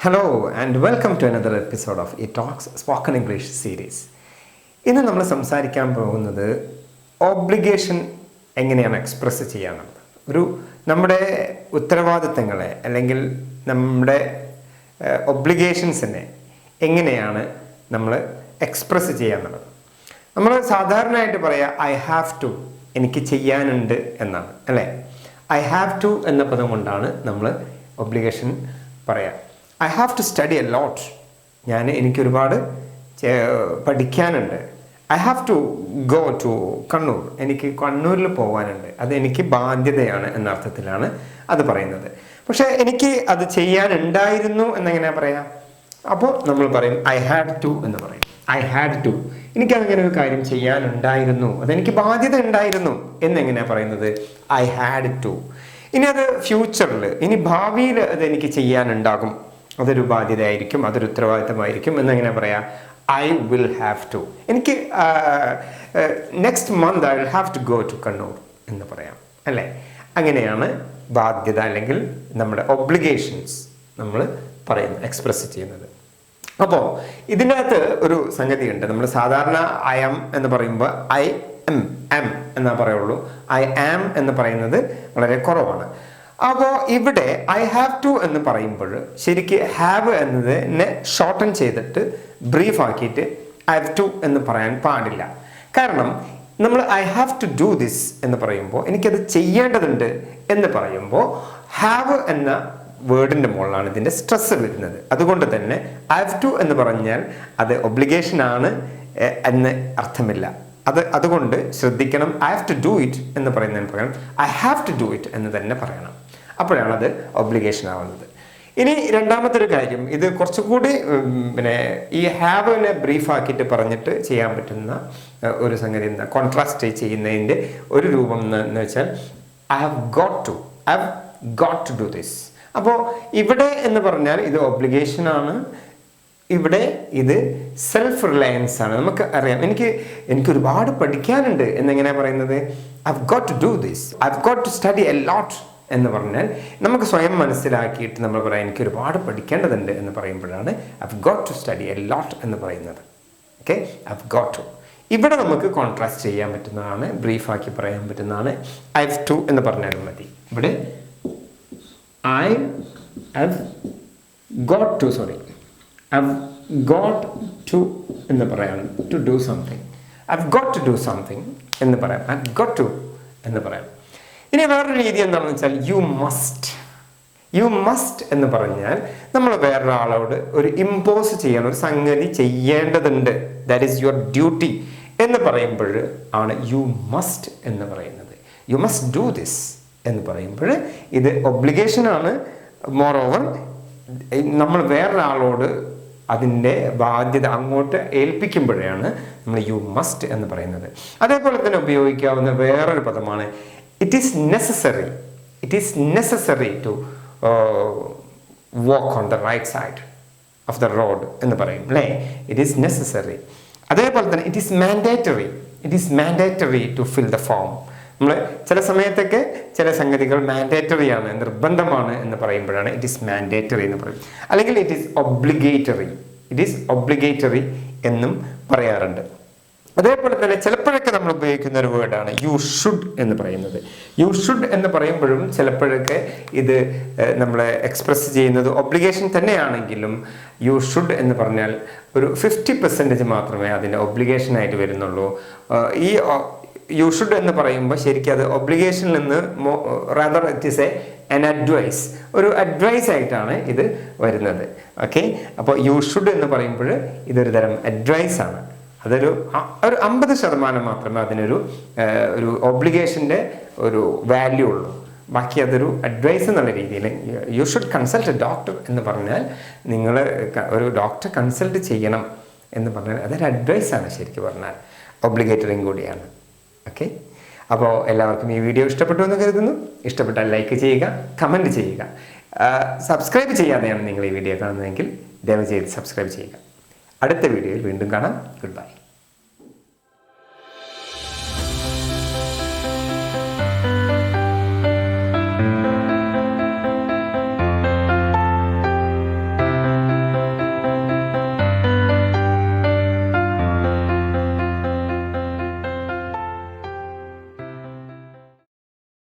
Hello and welcome to another episode of e.talks spoken English series. ഇന്ന് നമ്മൾ സംസാരിക്കാൻ പോകുന്നത് ഒബ്ലിഗേഷൻ എങ്ങനെയാണ് എക്സ്പ്രസ് ചെയ്യാനുള്ളത്. നമ്മുടെ ഉത്തരവാദിത്തങ്ങളെ അല്ലെങ്കിൽ നമ്മുടെ ഒബ്ലിഗേഷൻസിനെ എങ്ങനെയാണ് നമ്മൾ എക്സ്പ്രസ് ചെയ്യാന്നുള്ളത്. നമ്മൾ സാധാരണയായിട്ട് പറയുക ഐ ഹാവ് ടു, എനിക്ക് ചെയ്യാനുണ്ട് എന്നാണ് അല്ലേ. ഐ ഹാവ് ടു എന്ന പദം കൊണ്ടാണ് നമ്മൾ ഒബ്ലിഗേഷൻ പറയുക. I have to study a lot, എനിക്കൊരുപാട് പഠിക്കാനുണ്ട്. I have to go to Kannur, എനിക്ക് കണ്ണൂരിൽ പോകാനുണ്ട്, അത് എനിക്ക് ബാധ്യതയാണ് എന്ന അർത്ഥത്തിലാണ് അത് പറയുന്നത്. പക്ഷേ എനിക്ക് അത് ചെയ്യാനുണ്ടായിരുന്നു എന്നെങ്ങനെയാ പറയാം? അപ്പോൾ നമ്മൾ പറയും ഐ ഹാഡ് ടു എന്ന് പറയും. ഐ ഹാഡ് ടു, എനിക്കങ്ങനെ ഒരു കാര്യം ചെയ്യാനുണ്ടായിരുന്നു, അതെനിക്ക് ബാധ്യത ഉണ്ടായിരുന്നു എന്നെങ്ങനെയാ പറയുന്നത്? I had to. ഇനി അത് ഫ്യൂച്ചറിൽ, ഇനി ഭാവിയിൽ അത് എനിക്ക് ചെയ്യാനുണ്ടാകും, അതൊരു ബാധ്യതയായിരിക്കും, അതൊരു ഉത്തരവാദിത്തമായിരിക്കും എന്നെങ്ങനെ പറയാം? I will have to. എനിക്ക് next month I will have to go to Kannur എന്ന് പറയാം അല്ലേ. അങ്ങനെയാണ് ബാധ്യത അല്ലെങ്കിൽ നമ്മുടെ ഒബ്ലിഗേഷൻസ് നമ്മൾ പറയുന്നത്, എക്സ്പ്രസ് ചെയ്യുന്നത്. അപ്പോൾ ഇതിനകത്ത് ഒരു സംഗതിയുണ്ട്. നമ്മൾ സാധാരണ ഐ ആം എന്ന് പറയുമ്പോൾ ഐ എം എന്നാ പറയുള്ളൂ. ഐ ആം എന്ന് പറയുന്നത് വളരെ കുറവാണ്. അപ്പോൾ ഇവിടെ ഐ ഹാവ് ടു എന്ന് പറയുമ്പോൾ ശരിക്ക് ഹാവ് എന്നതിനെ ഷോർട്ടൻ ചെയ്തിട്ട് ബ്രീഫ് ആക്കിയിട്ട് ഐ ഹാവ് ടു എന്ന് പറയാൻ പാടില്ല. കാരണം നമ്മൾ I have to do this എന്ന് പറയുമ്പോൾ, എനിക്കത് ചെയ്യേണ്ടതുണ്ട് എന്ന് പറയുമ്പോൾ ഹാവ് എന്ന വേർഡിൻ്റെ മുകളിലാണ് ഇതിൻ്റെ സ്ട്രെസ് വരുന്നത്. അതുകൊണ്ട് തന്നെ ഐ ഹാവ് ടു എന്ന് പറഞ്ഞാൽ അത് ഒബ്ലിഗേഷൻ ആണ് എന്ന് അർത്ഥമില്ല. അതുകൊണ്ട് ശ്രദ്ധിക്കണം. I have to do it എന്ന് പറയുന്നതിന് പകരം I have to do it എന്ന് തന്നെ പറയണം. അപ്പോഴാണ് അത് ഒബ്ലിഗേഷൻ ആവുന്നത്. ഇനി രണ്ടാമത്തെ ഒരു കാര്യം, ഇത് കുറച്ചുകൂടി ഈ ഹാവിനെ ബ്രീഫാക്കിയിട്ട് പറഞ്ഞിട്ട് ചെയ്യാൻ പറ്റുന്ന ഒരു സംഗതി, കോൺട്രാസ്റ്റ് ചെയ്യുന്നതിൻ്റെ ഒരു രൂപം എന്ന് വെച്ചാൽ I have got to do this. അപ്പോൾ ഇവിടെ എന്ന് പറഞ്ഞാൽ ഇത് ഒബ്ലിഗേഷൻ ആണ്, ഇവിടെ ഇത് സെൽഫ് റിലയൻസ് ആണ്. നമുക്ക് അറിയാം, എനിക്ക് ഒരുപാട് പഠിക്കാനുണ്ട് എന്നെങ്ങനെയാണ് പറയുന്നത്? I have got to do this, I have got to study a lot എന്ന് പറഞ്ഞാൽ നമുക്ക് സ്വയം മനസ്സിലാക്കിയിട്ട് നമ്മൾ പറയാം എനിക്ക് ഒരുപാട് പഠിക്കേണ്ടതുണ്ട് എന്ന് പറയുമ്പോഴാണ് I have got to study a lot എന്ന് പറയുന്നത്. Okay, I have got to. ഇവിടെ നമുക്ക് കോൺട്രാസ്റ്റ് ചെയ്യാൻ പറ്റുന്നതാണ്, ബ്രീഫാക്കി പറയാൻ പറ്റുന്നതാണ്. ഐ ഹാവ് ടു എന്ന് പറഞ്ഞാലും മതി. ഇവിടെ I have got to, I've got to എന്ന് പറയാം. To do something, I've got to do something എന്ന് പറയാം. I've got to എന്ന് പറയാം. ഇനി വേറൊരു രീതി എന്താണെന്ന് വെച്ചാൽ യു മസ്റ്റ് എന്ന് പറഞ്ഞാൽ നമ്മൾ വേറൊരാളോട് ഒരു ഇമ്പോസ് ചെയ്യാൻ ഒരു സംഗതി ചെയ്യേണ്ടതുണ്ട്, ദാറ്റ് ഈസ് യുവർ ഡ്യൂട്ടി എന്ന് പറയുമ്പോൾ ആണ് യു മസ്റ്റ് എന്ന് പറയുന്നത്. യു മസ്റ്റ് ഡു ദിസ് എന്ന് പറയുമ്പോൾ ഇത് ഒബ്ലിഗേഷനാണ്. മോർ ഓവർ നമ്മൾ വേറൊരാളോട് അതിൻ്റെ ബാധ്യത അങ്ങോട്ട് ഏൽപ്പിക്കുമ്പോഴാണ് നമ്മൾ യു മസ്റ്റ് എന്ന് പറയുന്നത്. അതേപോലെ തന്നെ ഉപയോഗിക്കാവുന്ന വേറൊരു പദമാണ് it is necessary to walk on the right side of the road എന്ന് പറയും അല്ലേ. It is necessary. അതേപോലെ തന്നെ it is mandatory to fill the form. നമ്മൾ ചില സമയത്തൊക്കെ ചില സംഗതികൾ മാൻഡേറ്ററി ആണ്, നിർബന്ധമാണ് എന്ന് പറയുമ്പോഴാണ് ഇറ്റ് ഈസ് മാൻഡേറ്ററി എന്ന് പറയും. അല്ലെങ്കിൽ ഇറ്റ് ഈസ് ഒബ്ലിഗേറ്ററി എന്നും പറയാറുണ്ട്. അതേപോലെ തന്നെ ചിലപ്പോഴൊക്കെ നമ്മൾ ഉപയോഗിക്കുന്ന ഒരു വേർഡാണ് യു ഷുഡ് എന്ന് പറയുന്നത്. യു ഷുഡ് എന്ന് പറയുമ്പോഴും ചിലപ്പോഴൊക്കെ ഇത് നമ്മൾ എക്സ്പ്രസ് ചെയ്യുന്നത് ഒബ്ലിഗേഷൻ തന്നെയാണെങ്കിലും യു ഷുഡ് എന്ന് പറഞ്ഞാൽ ഒരു 50% മാത്രമേ അതിൻ്റെ ഒബ്ലിഗേഷനായിട്ട് വരുന്നുള്ളൂ. ഈ യു ഷുഡ് എന്ന് പറയുമ്പോൾ ശരിക്കും അത് ഒബ്ലിഗേഷനിൽ നിന്ന് rather it is an advice, ഒരു അഡ്വൈസ് ആയിട്ടാണ് ഇത് വരുന്നത്. ഓക്കെ, അപ്പോൾ യു ഷുഡ് എന്ന് പറയുമ്പോൾ ഇതൊരു തരം അഡ്വൈസ് ആണ്. അതൊരു 50% മാത്രമേ അതിനൊരു ഒബ്ലിഗേഷൻ്റെ ഒരു വാല്യൂ ഉള്ളൂ. ബാക്കി അതൊരു അഡ്വൈസ് എന്നുള്ള രീതിയിൽ you should consult A doctor എന്ന് പറഞ്ഞാൽ നിങ്ങൾ ഒരു ഡോക്ടറെ കൺസൾട്ട് ചെയ്യണം എന്ന് പറഞ്ഞാൽ അതൊരു അഡ്വൈസാണ്. ശരിക്കും പറഞ്ഞാൽ ഒബ്ലിഗേറ്ററിയും കൂടിയാണ്. ഓക്കെ, അപ്പോൾ എല്ലാവർക്കും ഈ വീഡിയോ ഇഷ്ടപ്പെട്ടു എന്ന് കരുതുന്നു. ഇഷ്ടപ്പെട്ടാൽ ലൈക്ക് ചെയ്യുക, കമൻറ്റ് ചെയ്യുക. സബ്സ്ക്രൈബ് ചെയ്യാതെയാണ് നിങ്ങൾ ഈ വീഡിയോ കാണുന്നതെങ്കിൽ ദയവ് ചെയ്ത് സബ്സ്ക്രൈബ് ചെയ്യുക. അടുത്ത വീഡിയോയിൽ വീണ്ടും കാണാം. Good bye.